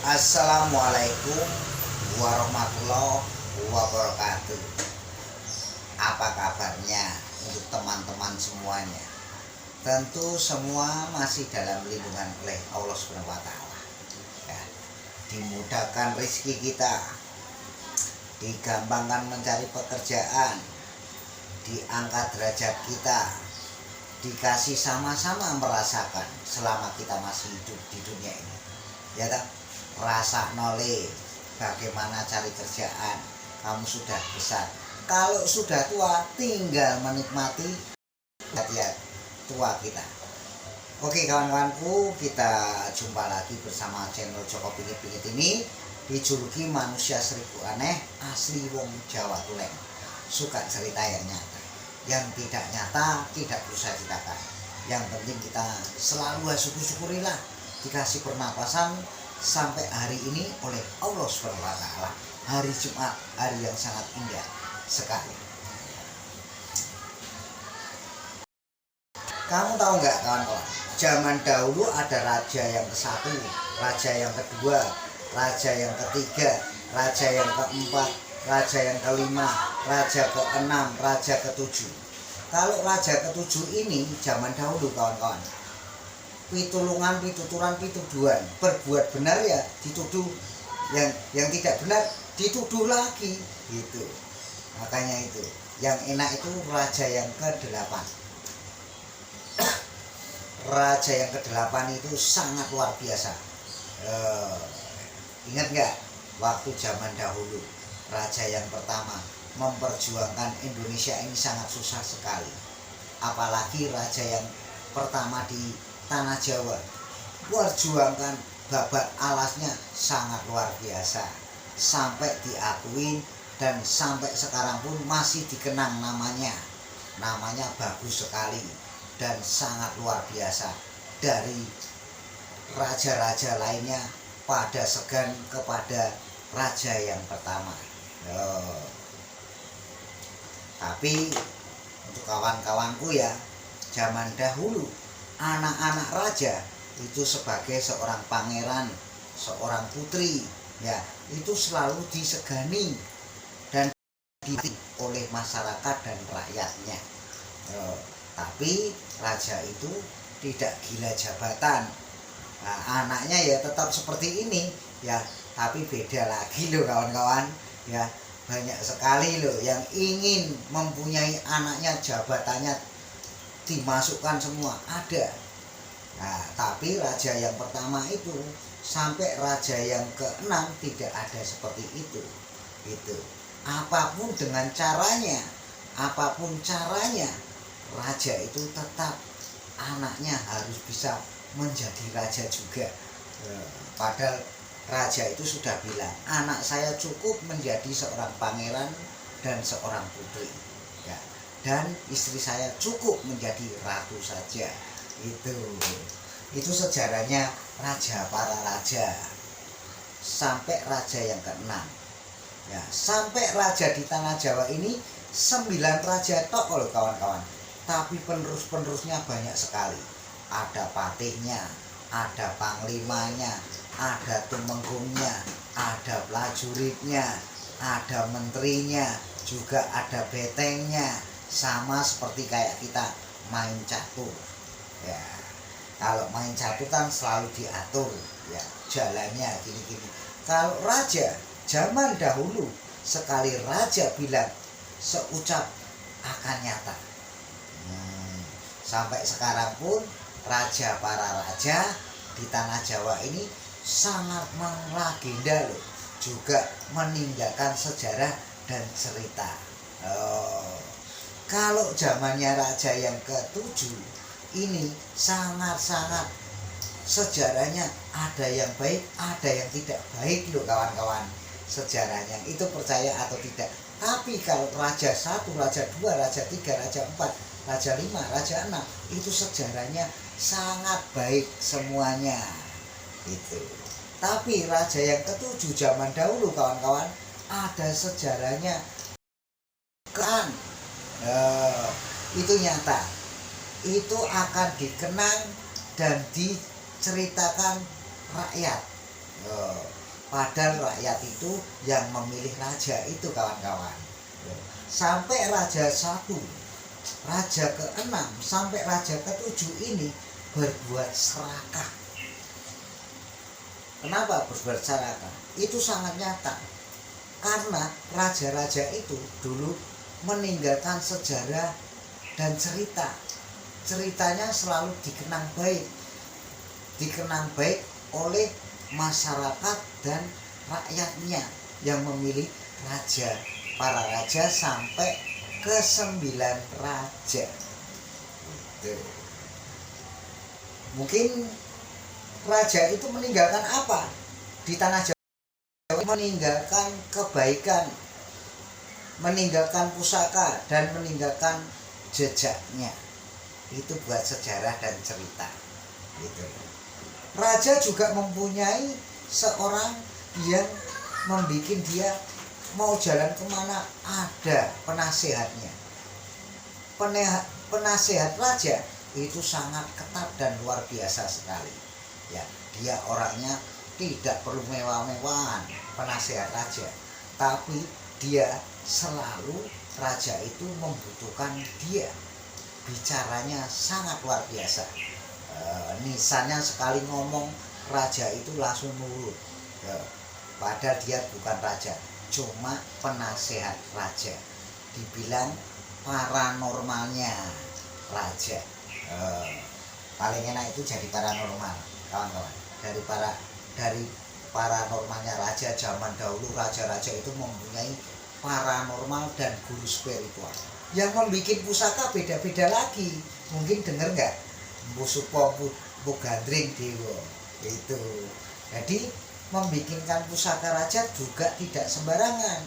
Assalamualaikum warahmatullahi wabarakatuh. Apa kabarnya untuk teman-teman semuanya? Tentu semua masih dalam lindungan oleh Allah Subhanahu wa Ta'ala. Ya, dimudahkan rezeki kita, digampangkan mencari pekerjaan, diangkat derajat kita, dikasih sama-sama merasakan selama kita masih hidup di dunia ini. Ya tak? Rasa nole bagaimana cari kerjaan. Kamu sudah besar, kalau sudah tua tinggal menikmati hadiah tua kita. Oke kawan-kawanku, kita jumpa lagi bersama channel Joko Pingit-Pingit ini. Dijuluki manusia seribu aneh, asli wong Jawa Tulen. Suka cerita yang nyata, yang tidak nyata tidak usah ceritakan. Yang penting kita selalu syukur-syukurilah dikasih pernapasan sampai hari ini oleh Allah Subhanahu wa Ta'ala. Hari Jumat, hari yang sangat indah sekali. Kamu tahu nggak kawan-kawan, zaman dahulu ada raja yang ke-1, raja yang kedua, raja yang ketiga, raja yang keempat, raja yang kelima, raja ke-6, raja ke-7. Kalau raja ke-7 ini zaman dahulu kawan-kawan, pitulungan, pituturan, pituduhan, berbuat benar ya dituduh, yang tidak benar dituduh lagi gitu. Makanya itu yang enak itu raja yang ke-8. Raja yang ke-8 itu sangat luar biasa. Ingat nggak waktu zaman dahulu raja yang pertama memperjuangkan Indonesia ini sangat susah sekali. Apalagi raja yang pertama di tanah Jawa, perjuangkan babat alasnya sangat luar biasa, sampai diakui dan sampai sekarang pun masih dikenang namanya bagus sekali dan sangat luar biasa. Dari raja-raja lainnya pada segan kepada raja yang pertama. Tapi untuk kawan-kawanku ya, zaman dahulu anak-anak raja itu sebagai seorang pangeran, seorang putri, ya itu selalu disegani dan diikuti oleh masyarakat dan rakyatnya. Tapi raja itu tidak gila jabatan. Nah, anaknya ya tetap seperti ini, ya tapi beda lagi loh kawan-kawan. Ya banyak sekali loh yang ingin mempunyai anaknya jabatannya dimasukkan semua ada. Nah, tapi raja yang pertama itu sampai raja yang ke-6 tidak ada seperti itu. Itu apapun dengan caranya, raja itu tetap anaknya harus bisa menjadi raja juga. Padahal raja itu sudah bilang, anak saya cukup menjadi seorang pangeran dan seorang putri, ya, dan istri saya cukup menjadi ratu saja. Itu sejarahnya raja para raja sampai raja yang ke-6. Ya, sampai raja di tanah Jawa ini 9 raja tok loh kawan-kawan. Tapi penerus-penerusnya banyak sekali. Ada patihnya, ada panglimanya, ada tumenggungnya, ada prajuritnya, ada menterinya, juga ada betengnya. Sama seperti kayak kita main catur. Ya, kalau main catur kan selalu diatur, ya jalannya gini-gini. Kalau raja zaman dahulu, sekali raja bilang seucap akan nyata. Sampai sekarang pun raja para raja di tanah Jawa ini sangat melegenda loh, juga meninggalkan sejarah dan cerita. Kalau zamannya raja yang ke-7 ini sangat-sangat sejarahnya ada yang baik, ada yang tidak baik loh kawan-kawan. Sejarahnya itu percaya atau tidak. Tapi kalau raja 1, raja 2, raja 3, raja 4, raja 5, raja 6 itu sejarahnya sangat baik semuanya. Itu. Tapi raja yang ke-7 zaman dahulu kawan-kawan ada sejarahnya kan. Itu nyata. Itu akan dikenang dan ceritakan rakyat. Padahal rakyat itu yang memilih raja itu kawan-kawan. Sampai raja 1, raja ke-6 sampai raja ke-7 ini berbuat serakah. Kenapa berbuat serakah? Itu sangat nyata. Karena raja-raja itu dulu meninggalkan sejarah dan cerita. Ceritanya selalu dikenang baik. Dikenang baik oleh masyarakat dan rakyatnya yang memilih raja. Para raja sampai ke-9 raja. Mungkin raja itu meninggalkan apa di tanah Jawa? Meninggalkan kebaikan, meninggalkan pusaka, dan meninggalkan jejaknya. Itu buat sejarah dan cerita gitu. Raja juga mempunyai seorang yang membuat dia mau jalan kemana ada penasehatnya. Penasehat raja itu sangat ketat dan luar biasa sekali ya. Dia orangnya tidak perlu mewah-mewahan penasehat raja, tapi dia selalu, raja itu membutuhkan dia. Bicaranya sangat luar biasa. Nisannya sekali ngomong raja itu langsung nurut. Padahal dia bukan raja, cuma penasehat raja. Dibilang paranormalnya raja. Paling enak itu jadi paranormal kawan-kawan. Dari paranormalnya raja zaman dahulu, raja-raja itu mempunyai paranormal dan guru spiritual. Yang membuat pusaka beda-beda lagi. Mungkin dengar nggak? Mbusupo Gandring Dewa itu. Jadi membikinkan pusaka raja juga tidak sembarangan,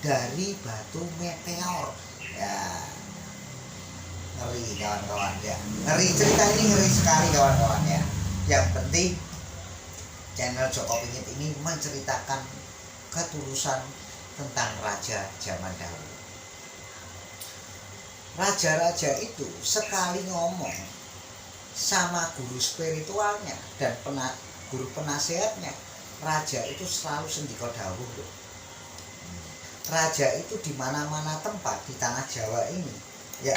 dari batu meteor ya. Ngeri kawan-kawan ya, ngeri. Cerita ini ngeri sekali kawan-kawan ya. Yang penting channel Joko Pingit ini menceritakan ketulusan tentang raja zaman dahulu. Raja-raja itu sekali ngomong sama guru spiritualnya dan guru penasehatnya, raja itu selalu sendika dawuh. Raja itu di mana-mana tempat di tanah Jawa ini ya,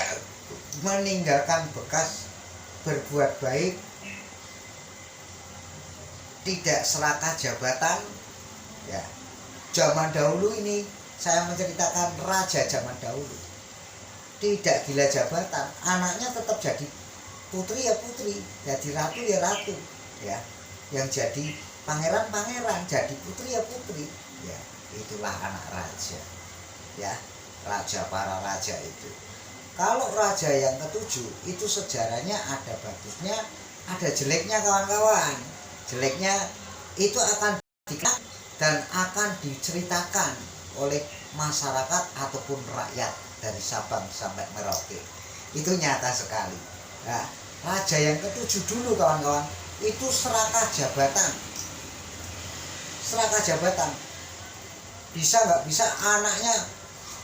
meninggalkan bekas berbuat baik, tidak serakah jabatan ya. Zaman dahulu ini saya menceritakan raja zaman dahulu tidak gila jabatan, anaknya tetap jadi putri ya putri, jadi ratu ya ratu ya, yang jadi pangeran jadi putri ya putri ya. Itulah anak raja ya, raja para raja itu. Kalau raja yang ke-7 itu sejarahnya ada bagusnya, ada jeleknya kawan-kawan. Jeleknya itu akan dikenal dan akan diceritakan oleh masyarakat ataupun rakyat dari Sabang sampai Merauke. Itu nyata sekali. Nah, raja yang ke-7 dulu kawan-kawan itu serakah jabatan. Serakah jabatan. Bisa nggak bisa anaknya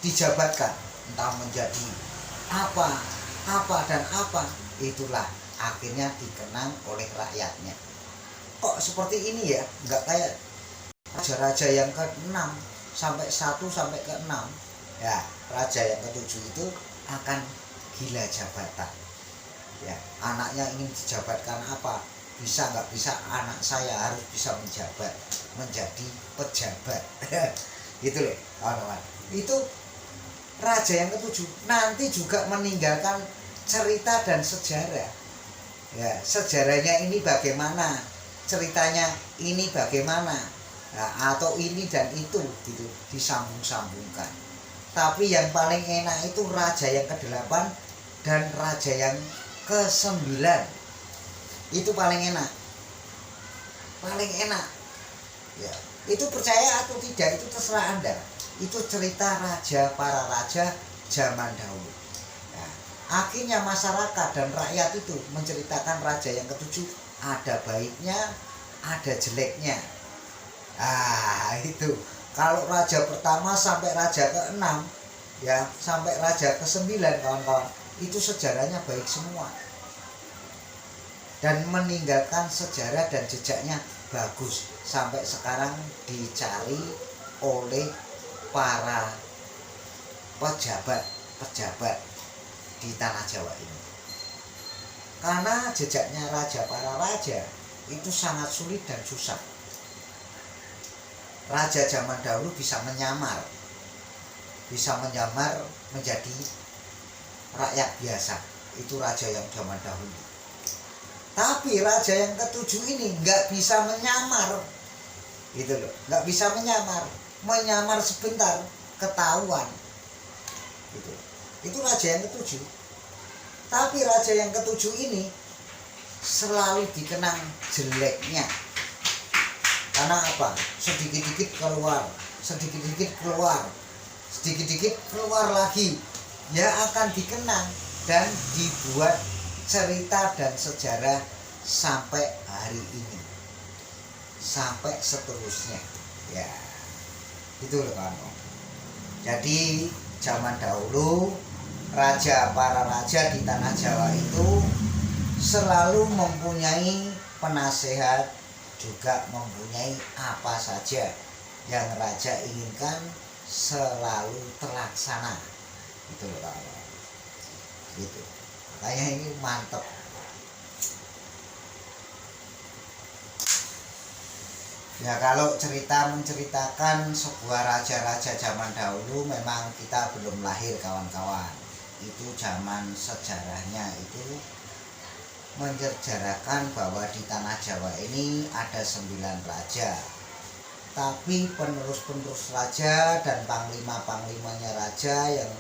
dijabatkan, entah menjadi apa dan apa. Itulah akhirnya dikenang oleh rakyatnya. Kok seperti ini ya, nggak kayak raja-raja yang ke-6 sampai 1 sampai ke-6 ya. Raja yang ke-7 itu akan gila jabatan ya. Anaknya ingin dijabatkan apa, bisa nggak bisa anak saya harus bisa menjabat, menjadi pejabat gitu loh kawan-kawan. Itu raja yang ke-7 nanti juga meninggalkan cerita dan sejarah ya. Sejarahnya ini bagaimana, ceritanya ini bagaimana ya, atau ini dan itu gitu, disambung-sambungkan. Tapi yang paling enak itu raja yang ke-8 dan raja yang ke-9. Itu paling enak. Paling enak. Ya, itu percaya atau tidak itu terserah Anda. Itu cerita raja para raja zaman dahulu. Ya, akhirnya masyarakat dan rakyat itu menceritakan raja yang ke-7 ada baiknya, ada jeleknya. Itu. Kalau raja pertama sampai raja ke-6 ya, sampai raja ke-9 kawan-kawan, itu sejarahnya baik semua. dan meninggalkan sejarah dan jejaknya bagus sampai sekarang dicari oleh para pejabat di tanah Jawa ini. Karena jejaknya para raja itu sangat sulit dan susah. Raja zaman dahulu bisa menyamar menjadi rakyat biasa. Itu raja yang zaman dahulu. Tapi raja yang ketujuh ini nggak bisa menyamar, gitu loh, nggak bisa menyamar sebentar ketahuan, gitu. Itu raja yang ketujuh. Tapi raja yang ketujuh ini selalu dikenang jeleknya. Karena apa? Sedikit-sedikit keluar lagi, ya akan dikenang dan dibuat cerita dan sejarah sampai hari ini, sampai seterusnya, ya itu loh kawan. Jadi zaman dahulu para raja di tanah Jawa itu selalu mempunyai penasehat, juga mempunyai apa saja yang raja inginkan selalu terlaksana, gitu loh kawan. Gitu. Makanya ini mantep. Ya kalau menceritakan sebuah raja-raja zaman dahulu memang kita belum lahir kawan-kawan. Itu zaman sejarahnya itu menceritakan bahwa di tanah Jawa ini ada 9 raja. Tapi penerus-penerus raja dan panglima-panglimanya raja yang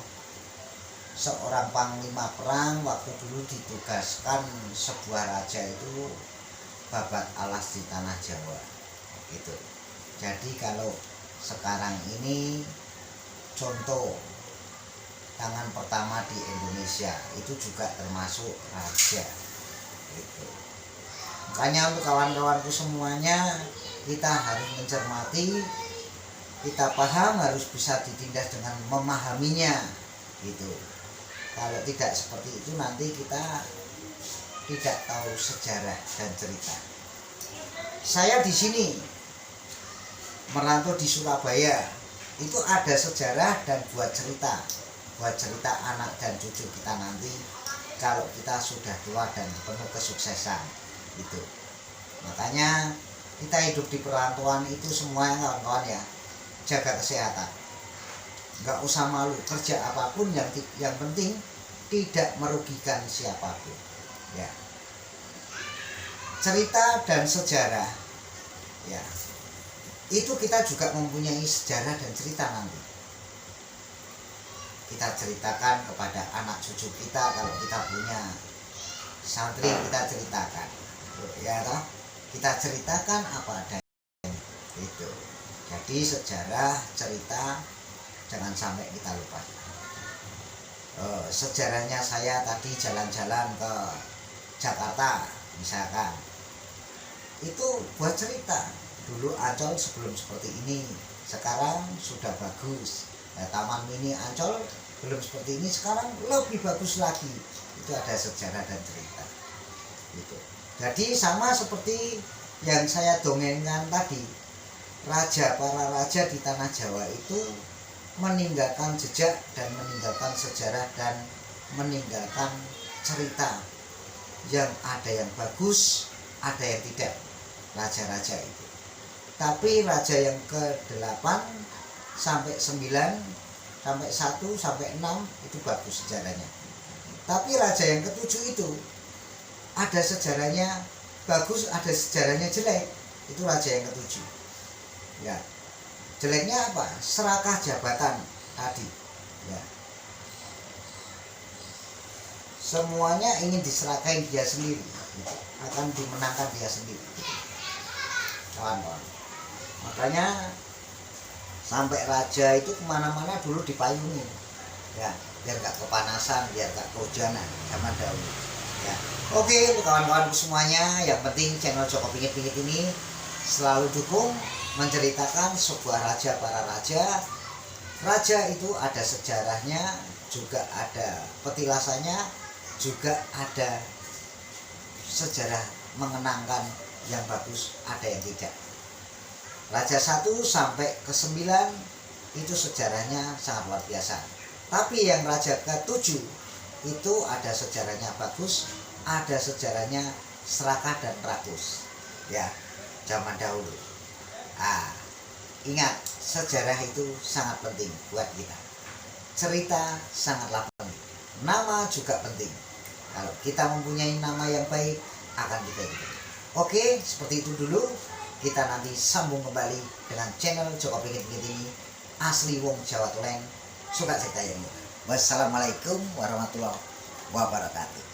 seorang panglima perang waktu dulu ditugaskan sebuah raja itu babat alas di tanah Jawa, gitu. Jadi kalau sekarang ini contoh tangan pertama di Indonesia itu juga termasuk raja, gitu. Makanya untuk kawan-kawanku semuanya, kita harus mencermati, kita paham, harus bisa ditindas dengan memahaminya, gitu. Kalau tidak seperti itu nanti kita tidak tahu sejarah dan cerita. Saya di sini merantau di Surabaya, itu ada sejarah dan buat cerita anak dan cucu kita nanti kalau kita sudah tua dan penuh kesuksesan, gitu. Makanya kita hidup di perantauan itu semuanya kawan-kawan ya, jaga kesehatan. Nggak usah malu, kerja apapun yang penting tidak merugikan siapapun, ya. Cerita dan sejarah, ya, itu kita juga mempunyai sejarah dan cerita nanti. Kita ceritakan kepada anak cucu kita, kalau kita punya santri kita ceritakan, ya toh? Kita ceritakan apa adanya, itu. Jadi sejarah, cerita jangan sampai kita lupa. Sejarahnya saya tadi jalan-jalan ke Jakarta misalkan, itu buat cerita. Dulu Ancol sebelum seperti ini, sekarang sudah bagus. Nah, Taman Mini Ancol belum seperti ini, sekarang lebih bagus lagi. Itu ada sejarah dan cerita, gitu. Jadi sama seperti yang saya dongengkan tadi, para raja di tanah Jawa itu meninggalkan jejak dan meninggalkan sejarah dan meninggalkan cerita yang ada yang bagus, ada yang tidak, raja-raja itu. Tapi raja yang ke-8 sampai 9 sampai 1 sampai 6 itu bagus sejarahnya. Tapi raja yang ke-7 itu ada sejarahnya bagus, ada sejarahnya jelek. Itu raja yang ke-7. Ya. Jeleknya apa? Serakah jabatan tadi, ya. Semuanya ingin diserahkan dia sendiri, gitu. Akan dimenangkan dia sendiri, gitu. Kawan-kawan. Makanya sampai raja itu kemana-mana dulu dipayungi, ya, biar gak kepanasan, biar gak kehujanan zaman dahulu, ya. Oke, kawan-kawan semuanya, yang penting channel Joko Pingit-Pingit ini selalu dukung menceritakan sebuah raja, para raja. Raja itu ada sejarahnya, juga ada petilasannya, juga ada sejarah mengenangkan yang bagus, ada yang tidak. Raja 1 sampai ke 9 itu sejarahnya sangat luar biasa. Tapi yang raja ke-7 itu ada sejarahnya bagus, ada sejarahnya serakah dan rakus. Ya, zaman dahulu. Ingat, sejarah itu sangat penting buat kita. Cerita sangatlah penting. Nama juga penting. Kalau kita mempunyai nama yang baik, akan kita hidup. Oke, seperti itu dulu. Kita nanti sambung kembali dengan channel Joko Pingit-Pingit ini. Asli wong Jawa Tulen, suka cerita yang muda. Wassalamualaikum warahmatullahi wabarakatuh.